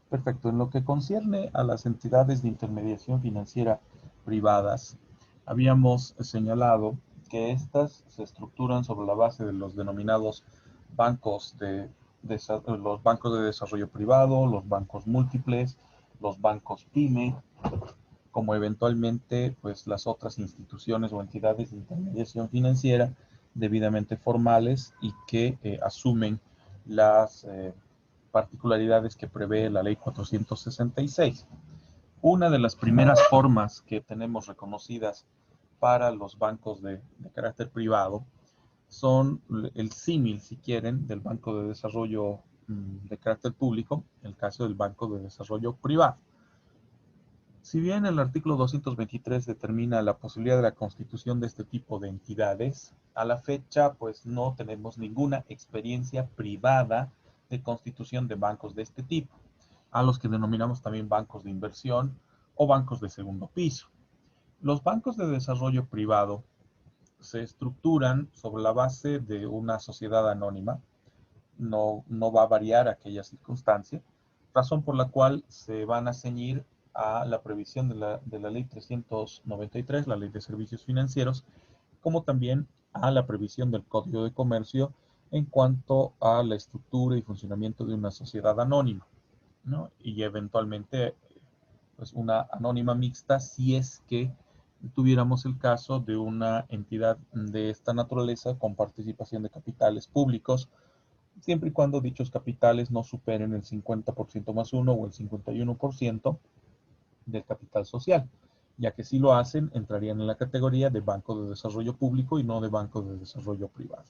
Perfecto. En lo que concierne a las entidades de intermediación financiera privadas, habíamos señalado que éstas se estructuran sobre la base de los denominados los bancos de desarrollo privado, los bancos múltiples, los bancos PYME, como eventualmente pues las otras instituciones o entidades de intermediación financiera debidamente formales y que asumen las particularidades que prevé la ley 466. Una de las primeras formas que tenemos reconocidas para los bancos de carácter privado son el símil, si quieren, del Banco de Desarrollo de carácter público, el caso del Banco de Desarrollo privado. Si bien el artículo 223 determina la posibilidad de la constitución de este tipo de entidades, a la fecha pues no tenemos ninguna experiencia privada de constitución de bancos de este tipo, a los que denominamos también bancos de inversión o bancos de segundo piso. Los bancos de desarrollo privado se estructuran sobre la base de una sociedad anónima, no va a variar aquella circunstancia, razón por la cual se van a ceñir a la previsión de la ley 393, la ley de servicios financieros, como también a la previsión del Código de Comercio en cuanto a la estructura y funcionamiento de una sociedad anónima, ¿no? Y eventualmente pues una anónima mixta si es que tuviéramos el caso de una entidad de esta naturaleza con participación de capitales públicos, siempre y cuando dichos capitales no superen el 50% más uno o el 51% del capital social, ya que si lo hacen entrarían en la categoría de banco de desarrollo público y no de banco de desarrollo privado,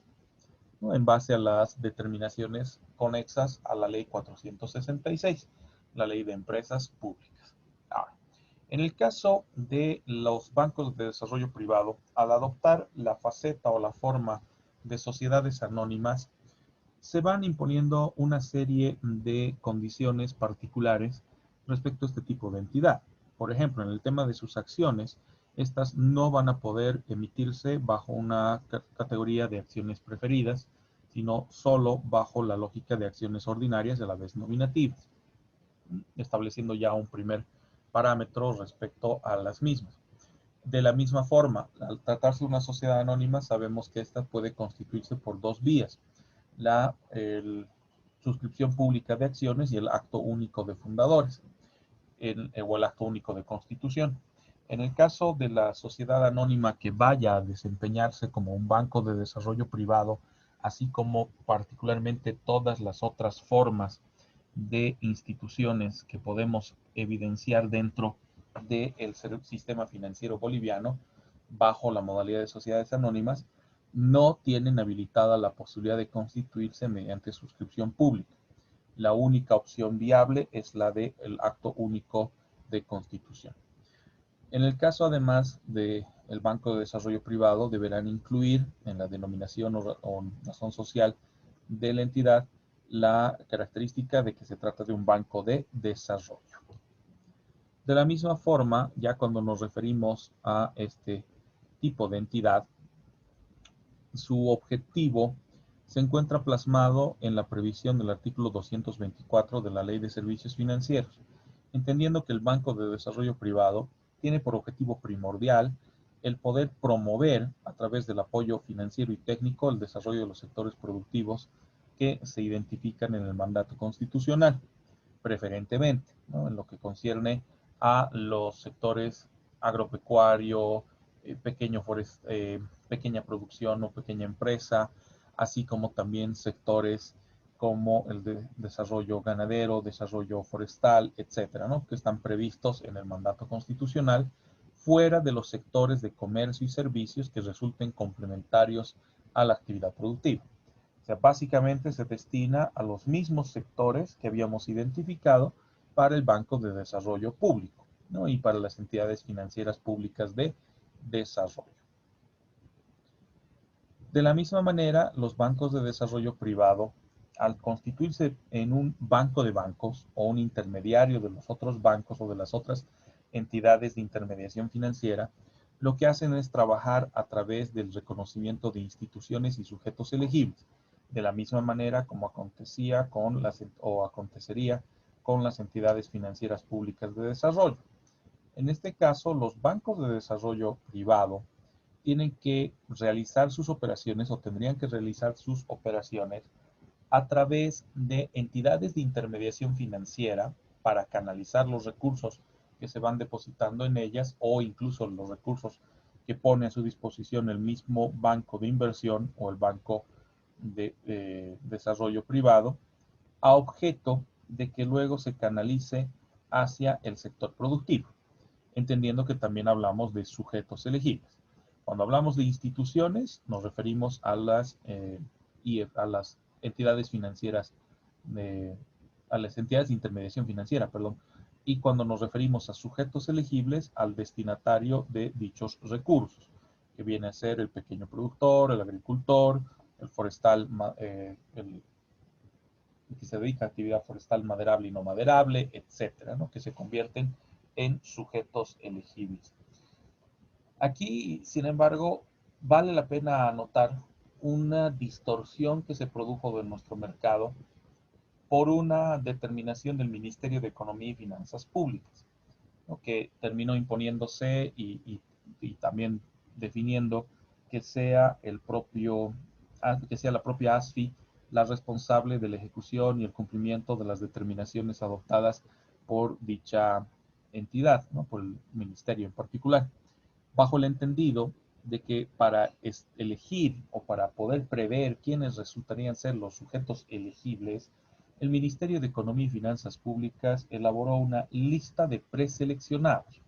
¿no? En base a las determinaciones conexas a la ley 466, la ley de empresas públicas. Ahora, en el caso de los bancos de desarrollo privado, al adoptar la faceta o la forma de sociedades anónimas, se van imponiendo una serie de condiciones particulares respecto a este tipo de entidad. Por ejemplo, en el tema de sus acciones, estas no van a poder emitirse bajo una categoría de acciones preferidas, sino solo bajo la lógica de acciones ordinarias y a la vez nominativas, estableciendo ya un primer parámetro respecto a las mismas. De la misma forma, al tratarse de una sociedad anónima, sabemos que esta puede constituirse por dos vías: la suscripción pública de acciones y el acto único de fundadores, o el acto único de constitución. En el caso de la sociedad anónima que vaya a desempeñarse como un banco de desarrollo privado, así como particularmente todas las otras formas de instituciones que podemos evidenciar dentro del sistema financiero boliviano, bajo la modalidad de sociedades anónimas, no tienen habilitada la posibilidad de constituirse mediante suscripción pública. La única opción viable es la del acto único de constitución. En el caso, además del Banco de Desarrollo Privado, deberán incluir en la denominación o razón social de la entidad la característica de que se trata de un banco de desarrollo. De la misma forma, ya cuando nos referimos a este tipo de entidad, su objetivo se encuentra plasmado en la previsión del artículo 224 de la Ley de Servicios Financieros, entendiendo que el Banco de Desarrollo Privado tiene por objetivo primordial el poder promover, a través del apoyo financiero y técnico, el desarrollo de los sectores productivos que se identifican en el mandato constitucional, preferentemente, ¿no?, en lo que concierne a los sectores agropecuario, pequeña producción o pequeña empresa, así como también sectores como el de desarrollo ganadero, desarrollo forestal, etcétera, ¿no?, que están previstos en el mandato constitucional, fuera de los sectores de comercio y servicios que resulten complementarios a la actividad productiva. O sea, básicamente se destina a los mismos sectores que habíamos identificado para el Banco de Desarrollo Público, ¿no?, y para las entidades financieras públicas de desarrollo. De la misma manera, los bancos de desarrollo privado, al constituirse en un banco de bancos o un intermediario de los otros bancos o de las otras entidades de intermediación financiera, lo que hacen es trabajar a través del reconocimiento de instituciones y sujetos elegibles, de la misma manera como acontecería con las entidades financieras públicas de desarrollo. En este caso, los bancos de desarrollo privado tienen que realizar sus operaciones o tendrían que realizar sus operaciones a través de entidades de intermediación financiera para canalizar los recursos que se van depositando en ellas o incluso los recursos que pone a su disposición el mismo banco de inversión o el banco de desarrollo privado, a objeto de que luego se canalice hacia el sector productivo, entendiendo que también hablamos de sujetos elegibles. Cuando hablamos de instituciones, nos referimos a las entidades financieras, a las entidades de intermediación financiera, perdón, y cuando nos referimos a sujetos elegibles, al destinatario de dichos recursos, que viene a ser el pequeño productor, el agricultor, el forestal, el que se dedica a actividad forestal maderable y no maderable, etcétera, ¿no? Que se convierten en sujetos elegibles. Aquí, sin embargo, vale la pena anotar una distorsión que se produjo en nuestro mercado por una determinación del Ministerio de Economía y Finanzas Públicas, ¿no? Que terminó imponiéndose y también definiendo que sea la propia ASFI la responsable de la ejecución y el cumplimiento de las determinaciones adoptadas por dicha entidad, ¿no? Por el ministerio en particular, bajo el entendido de que para elegir o para poder prever quiénes resultarían ser los sujetos elegibles, el Ministerio de Economía y Finanzas Públicas elaboró una lista de preseleccionados,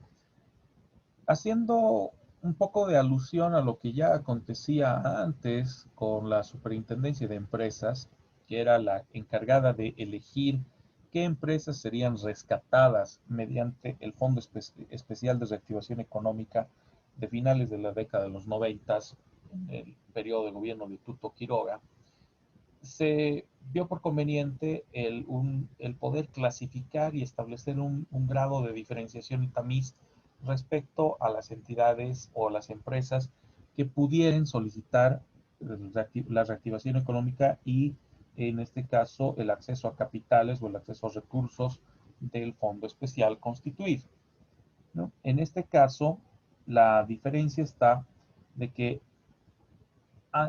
haciendo un poco de alusión a lo que ya acontecía antes con la Superintendencia de Empresas, que era la encargada de elegir qué empresas serían rescatadas mediante el Fondo Especial de Reactivación Económica de finales de la década de los 90, en el periodo de gobierno de Tuto Quiroga. Se vio por conveniente el poder clasificar y establecer un grado de diferenciación y tamiz respecto a las entidades o las empresas que pudieran solicitar la reactivación económica y, en este caso, el acceso a capitales o el acceso a recursos del fondo especial constituido, ¿no? En este caso, la diferencia está de que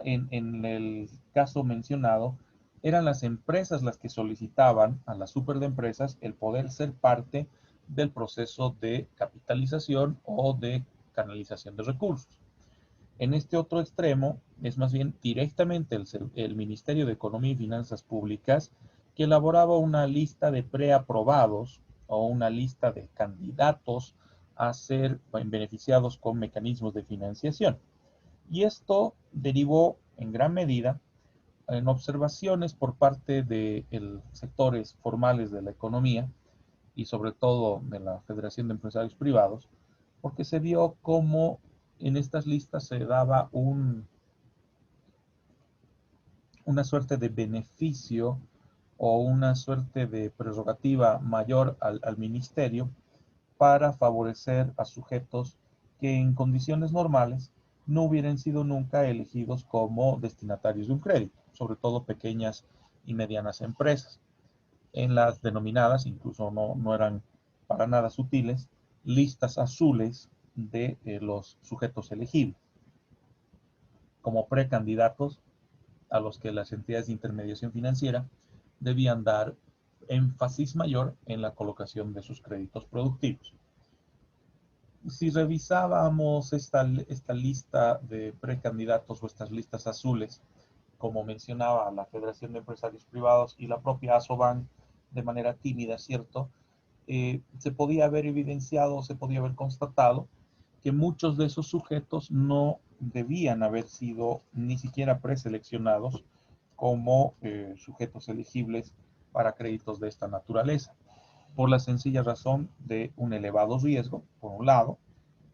en el caso mencionado, eran las empresas las que solicitaban a la super de empresas el poder ser parte del proceso de capitalización o de canalización de recursos. En este otro extremo, es más bien directamente el Ministerio de Economía y Finanzas Públicas que elaboraba una lista de preaprobados o una lista de candidatos a ser beneficiados con mecanismos de financiación. Y esto derivó en gran medida en observaciones por parte de sectores formales de la economía y sobre todo de la Federación de Empresarios Privados, porque se vio cómo en estas listas se daba una suerte de beneficio o una suerte de prerrogativa mayor al ministerio para favorecer a sujetos que en condiciones normales no hubieran sido nunca elegidos como destinatarios de un crédito, sobre todo pequeñas y medianas empresas. En las denominadas, incluso no eran para nada sutiles, listas azules de los sujetos elegibles, como precandidatos a los que las entidades de intermediación financiera debían dar énfasis mayor en la colocación de sus créditos productivos. Si revisábamos esta lista de precandidatos o estas listas azules, como mencionaba la Federación de Empresarios Privados y la propia ASOBAN de manera tímida, ¿cierto? Se podía haber evidenciado, se podía haber constatado que muchos de esos sujetos no debían haber sido ni siquiera preseleccionados como sujetos elegibles para créditos de esta naturaleza, por la sencilla razón de un elevado riesgo, por un lado,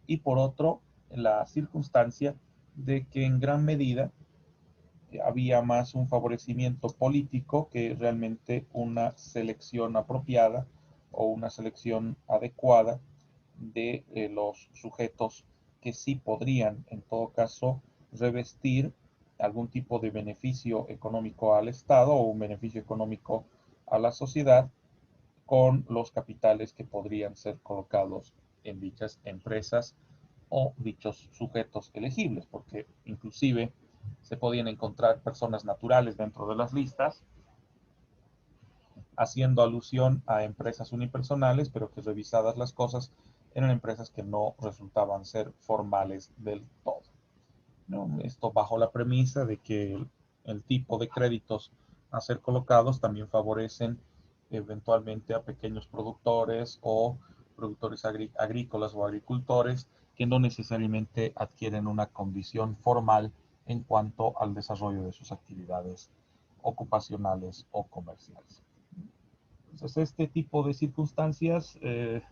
y por otro, la circunstancia de que en gran medida había más un favorecimiento político que realmente una selección apropiada o una selección adecuada de los sujetos que sí podrían, en todo caso, revestir algún tipo de beneficio económico al Estado o un beneficio económico a la sociedad con los capitales que podrían ser colocados en dichas empresas o dichos sujetos elegibles, porque inclusive se podían encontrar personas naturales dentro de las listas, haciendo alusión a empresas unipersonales, pero que revisadas las cosas eran empresas que no resultaban ser formales del todo, ¿no? Esto bajo la premisa de que el tipo de créditos a ser colocados también favorecen eventualmente a pequeños productores o productores agrícolas o agricultores que no necesariamente adquieren una condición formal en cuanto al desarrollo de sus actividades ocupacionales o comerciales. Entonces, este tipo de circunstancias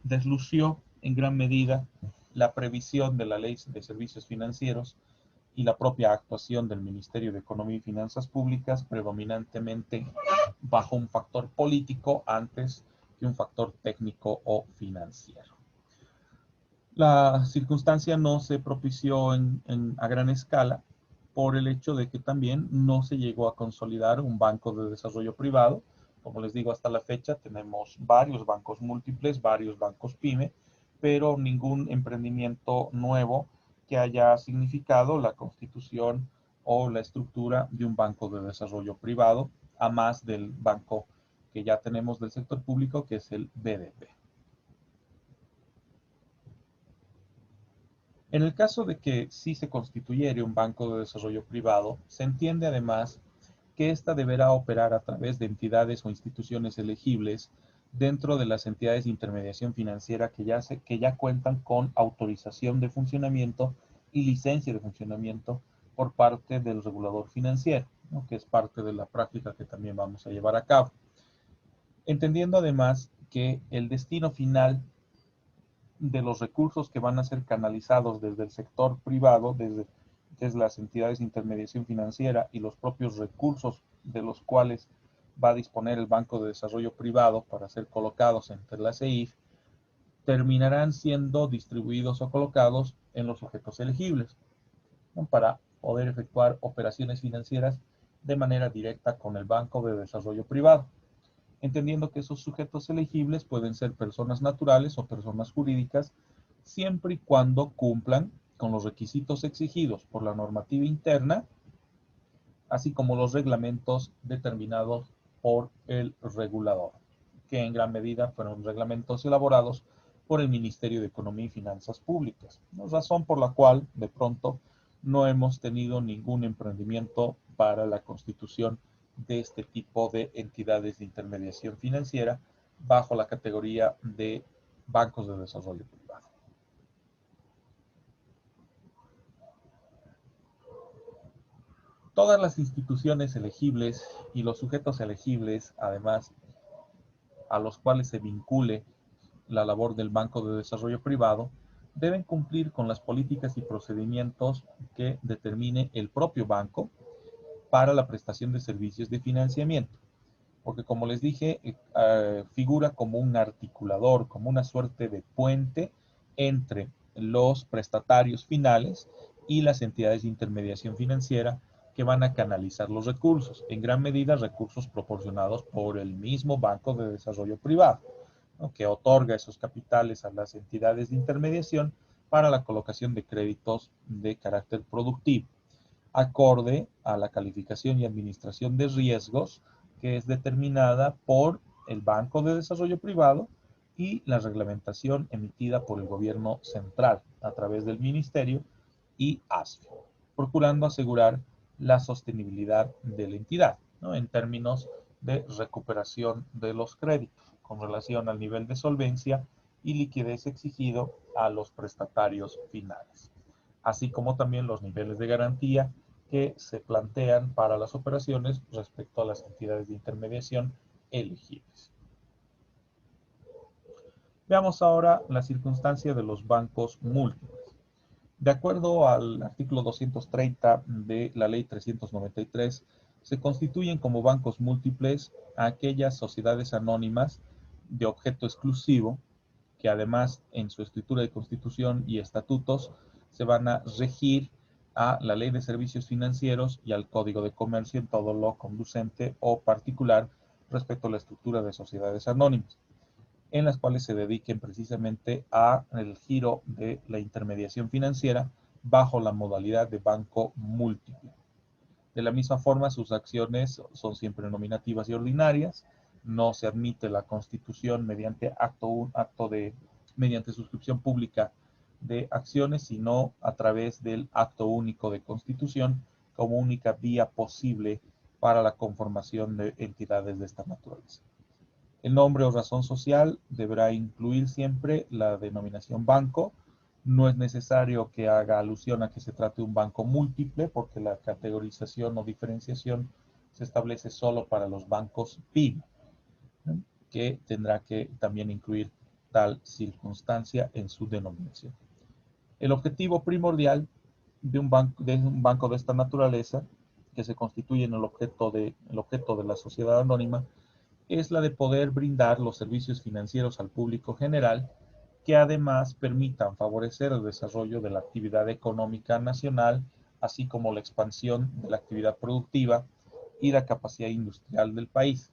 deslució en gran medida la previsión de la Ley de Servicios Financieros y la propia actuación del Ministerio de Economía y Finanzas Públicas, predominantemente bajo un factor político antes que un factor técnico o financiero. La circunstancia no se propició a gran escala por el hecho de que también no se llegó a consolidar un banco de desarrollo privado. Como les digo, hasta la fecha tenemos varios bancos múltiples, varios bancos PYME, pero ningún emprendimiento nuevo que haya significado la constitución o la estructura de un banco de desarrollo privado, a más del banco que ya tenemos del sector público, que es el BDP. En el caso de que sí se constituyera un banco de desarrollo privado, se entiende además que ésta deberá operar a través de entidades o instituciones elegibles dentro de las entidades de intermediación financiera que ya cuentan con autorización de funcionamiento y licencia de funcionamiento por parte del regulador financiero, ¿no? Que es parte de la práctica que también vamos a llevar a cabo. Entendiendo además que el destino final de los recursos que van a ser canalizados desde el sector privado, desde las entidades de intermediación financiera y los propios recursos de los cuales va a disponer el Banco de Desarrollo Privado para ser colocados entre la CEIF, terminarán siendo distribuidos o colocados en los sujetos elegibles, ¿no? Para poder efectuar operaciones financieras de manera directa con el Banco de Desarrollo Privado, entendiendo que esos sujetos elegibles pueden ser personas naturales o personas jurídicas, siempre y cuando cumplan con los requisitos exigidos por la normativa interna, así como los reglamentos determinados por el regulador, que en gran medida fueron reglamentos elaborados por el Ministerio de Economía y Finanzas Públicas, razón por la cual de pronto no hemos tenido ningún emprendimiento para la constitución de este tipo de entidades de intermediación financiera bajo la categoría de bancos de desarrollo privado. Todas las instituciones elegibles y los sujetos elegibles, además, a los cuales se vincule la labor del Banco de Desarrollo Privado, deben cumplir con las políticas y procedimientos que determine el propio banco para la prestación de servicios de financiamiento. Porque como les dije, figura como un articulador, como una suerte de puente entre los prestatarios finales y las entidades de intermediación financiera que van a canalizar los recursos, en gran medida recursos proporcionados por el mismo Banco de Desarrollo Privado, ¿no? Que otorga esos capitales a las entidades de intermediación para la colocación de créditos de carácter productivo, acorde a la calificación y administración de riesgos que es determinada por el Banco de Desarrollo Privado y la reglamentación emitida por el gobierno central a través del Ministerio y ASFE, procurando asegurar la sostenibilidad de la entidad, ¿no? En términos de recuperación de los créditos con relación al nivel de solvencia y liquidez exigido a los prestatarios finales, así como también los niveles de garantía que se plantean para las operaciones respecto a las entidades de intermediación elegibles. Veamos ahora la circunstancia de los bancos múltiples. De acuerdo al artículo 230 de la Ley 393, se constituyen como bancos múltiples a aquellas sociedades anónimas de objeto exclusivo que además en su escritura de constitución y estatutos se van a regir a la Ley de Servicios Financieros y al Código de Comercio en todo lo conducente o particular respecto a la estructura de sociedades anónimas. en las cuales se dediquen precisamente al giro de la intermediación financiera bajo la modalidad de banco múltiple. De la misma forma, sus acciones son siempre nominativas y ordinarias. No se admite la constitución mediante mediante suscripción pública de acciones, sino a través del acto único de constitución como única vía posible para la conformación de entidades de esta naturaleza. El nombre o razón social deberá incluir siempre la denominación banco. No es necesario que haga alusión a que se trate de un banco múltiple, porque la categorización o diferenciación se establece solo para los bancos PYME, ¿no? Que tendrá que también incluir tal circunstancia en su denominación. El objetivo primordial de un banco de esta naturaleza, que se constituye en el objeto de la sociedad anónima, es la de poder brindar los servicios financieros al público general, que además permitan favorecer el desarrollo de la actividad económica nacional, así como la expansión de la actividad productiva y la capacidad industrial del país,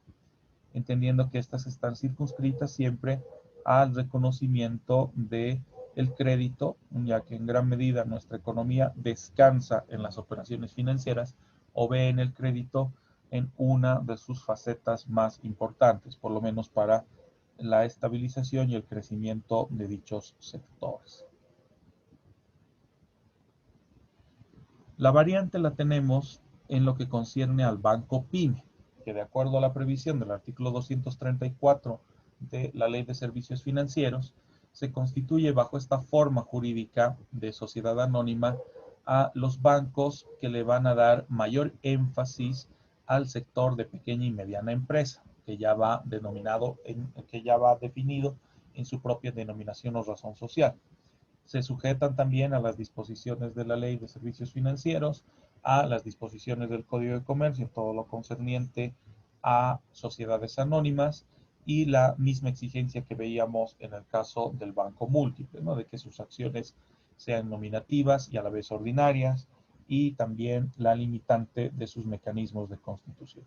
entendiendo que estas están circunscritas siempre al reconocimiento de el crédito, ya que en gran medida nuestra economía descansa en las operaciones financieras o ve en el crédito en una de sus facetas más importantes, por lo menos para la estabilización y el crecimiento de dichos sectores. La variante la tenemos en lo que concierne al banco PYME, que de acuerdo a la previsión del artículo 234 de la Ley de Servicios Financieros, se constituye bajo esta forma jurídica de sociedad anónima a los bancos que le van a dar mayor énfasis al sector de pequeña y mediana empresa, que ya va definido en su propia denominación o razón social. Se sujetan también a las disposiciones de la Ley de Servicios Financieros, a las disposiciones del Código de Comercio, todo lo concerniente a sociedades anónimas, y la misma exigencia que veíamos en el caso del banco múltiple, ¿no? De que sus acciones sean nominativas y a la vez ordinarias, y también la limitante de sus mecanismos de constitución.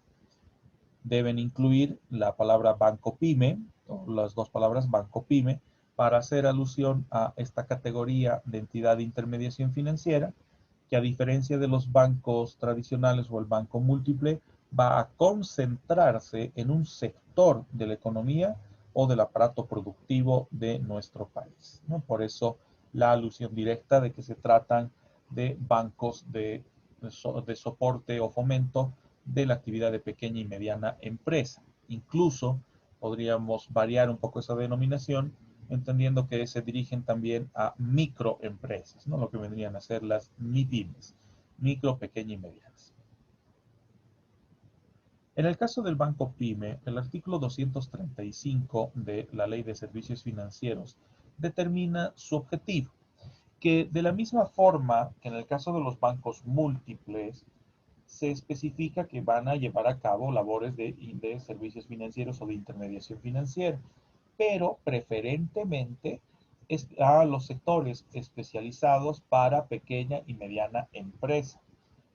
Deben incluir la palabra banco pyme, o las dos palabras banco pyme, para hacer alusión a esta categoría de entidad de intermediación financiera, que a diferencia de los bancos tradicionales o el banco múltiple, va a concentrarse en un sector de la economía o del aparato productivo de nuestro país, ¿no? Por eso la alusión directa de que se tratan de bancos de soporte o fomento de la actividad de pequeña y mediana empresa. Incluso podríamos variar un poco esa denominación, entendiendo que se dirigen también a microempresas, ¿no? Lo que vendrían a ser las MIPYMES, micro, pequeña y medianas. En el caso del banco PYME, el artículo 235 de la Ley de Servicios Financieros determina su objetivo, que de la misma forma que en el caso de los bancos múltiples, se especifica que van a llevar a cabo labores de servicios financieros o de intermediación financiera, pero preferentemente a los sectores especializados para pequeña y mediana empresa,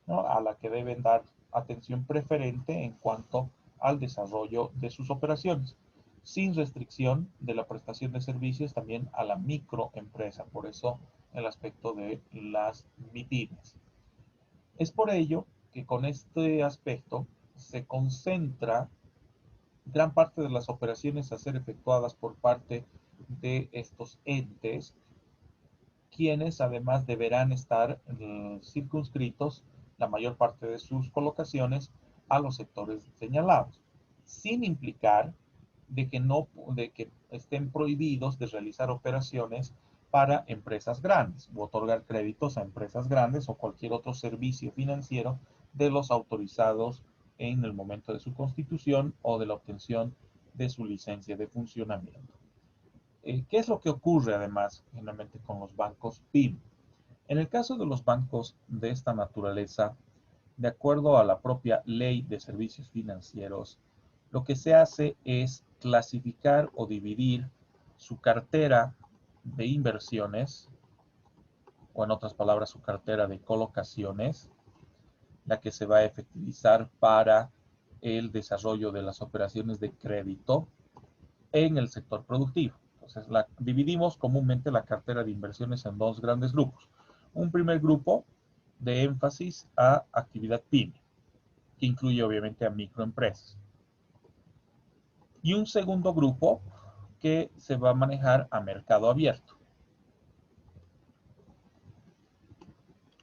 ¿no? A la que deben dar atención preferente en cuanto al desarrollo de sus operaciones, sin restricción de la prestación de servicios también a la microempresa, por eso el aspecto de las MIPYMES. Es por ello que con este aspecto se concentra gran parte de las operaciones a ser efectuadas por parte de estos entes, quienes además deberán estar circunscritos la mayor parte de sus colocaciones a los sectores señalados, sin implicar de que estén prohibidos de realizar operaciones para empresas grandes o otorgar créditos a empresas grandes o cualquier otro servicio financiero de los autorizados en el momento de su constitución o de la obtención de su licencia de funcionamiento. ¿Qué es lo que ocurre además generalmente con los bancos PYME? En el caso de los bancos de esta naturaleza, de acuerdo a la propia Ley de Servicios Financieros, lo que se hace es clasificar o dividir su cartera de inversiones, o en otras palabras, su cartera de colocaciones, la que se va a efectivizar para el desarrollo de las operaciones de crédito, en el sector productivo. Entonces, dividimos comúnmente la cartera de inversiones en dos grandes grupos. Un primer grupo de énfasis a actividad PYME, que incluye obviamente a microempresas. Y un segundo grupo que se va a manejar a mercado abierto.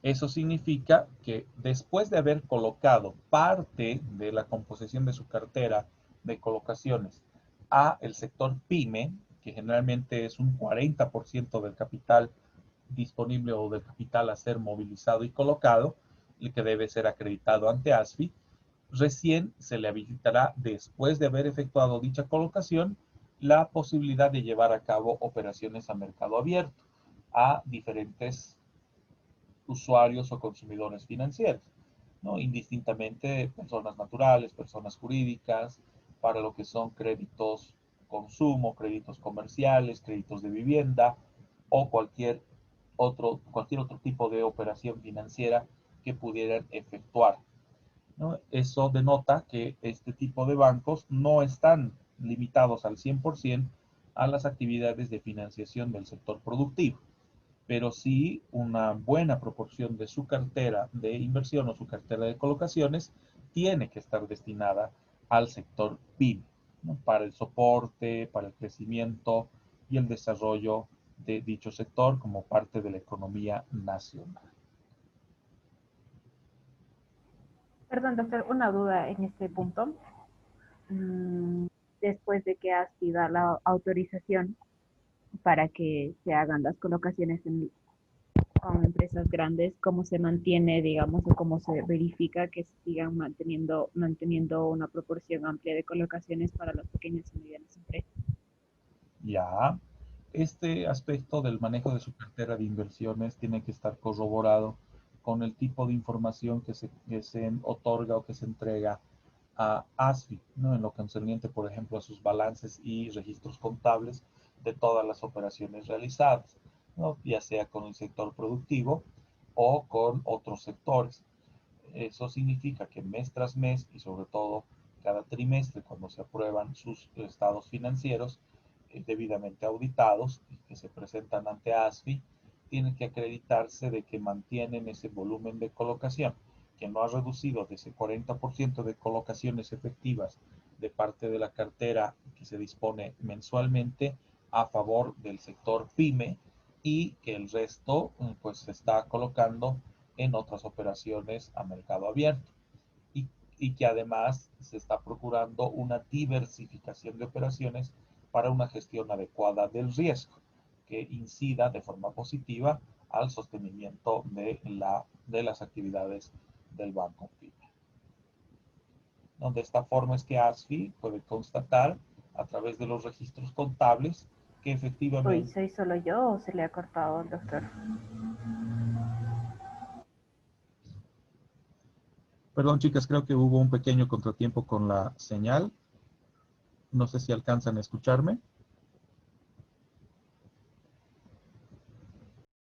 Eso significa que después de haber colocado parte de la composición de su cartera de colocaciones a el sector PYME, que generalmente es un 40% del capital disponible o del capital a ser movilizado y colocado, el que debe ser acreditado ante ASFI, recién se le habilitará, después de haber efectuado dicha colocación, la posibilidad de llevar a cabo operaciones a mercado abierto a diferentes usuarios o consumidores financieros, ¿no? Indistintamente personas naturales, personas jurídicas, para lo que son créditos consumo, créditos comerciales, créditos de vivienda o cualquier otro tipo de operación financiera que pudieran efectuar, ¿no? Eso denota que este tipo de bancos no están limitados al 100% a las actividades de financiación del sector productivo, pero sí una buena proporción de su cartera de inversión o su cartera de colocaciones tiene que estar destinada al sector PYME, ¿no? Para el soporte, para el crecimiento y el desarrollo de dicho sector como parte de la economía nacional. Perdón, doctor, una duda en este punto. Mm, Después de que ASPI da la autorización para que se hagan las colocaciones con empresas grandes, ¿cómo se mantiene, digamos, o cómo se verifica que se sigan manteniendo una proporción amplia de colocaciones para las pequeñas y medianas empresas? Ya, este aspecto del manejo de su cartera de inversiones tiene que estar corroborado con el tipo de información que se otorga o que se entrega a ASFI, ¿no? En lo concerniente, por ejemplo, a sus balances y registros contables de todas las operaciones realizadas, ¿no? Ya sea con el sector productivo o con otros sectores. Eso significa que mes tras mes y sobre todo cada trimestre, cuando se aprueban sus estados financieros debidamente auditados y que se presentan ante ASFI, tiene que acreditarse de que mantienen ese volumen de colocación, que no ha reducido de ese 40% de colocaciones efectivas de parte de la cartera que se dispone mensualmente a favor del sector PYME, y que el resto pues se está colocando en otras operaciones a mercado abierto, y, y que además se está procurando una diversificación de operaciones para una gestión adecuada del riesgo que incida de forma positiva al sostenimiento de las actividades del banco PYME. De esta forma es que ASFI puede constatar a través de los registros contables que Uy, efectivamente. ¿soy solo yo o se le ha cortado al doctor? Perdón, chicas, creo que hubo un pequeño contratiempo con la señal. No sé si alcanzan a escucharme.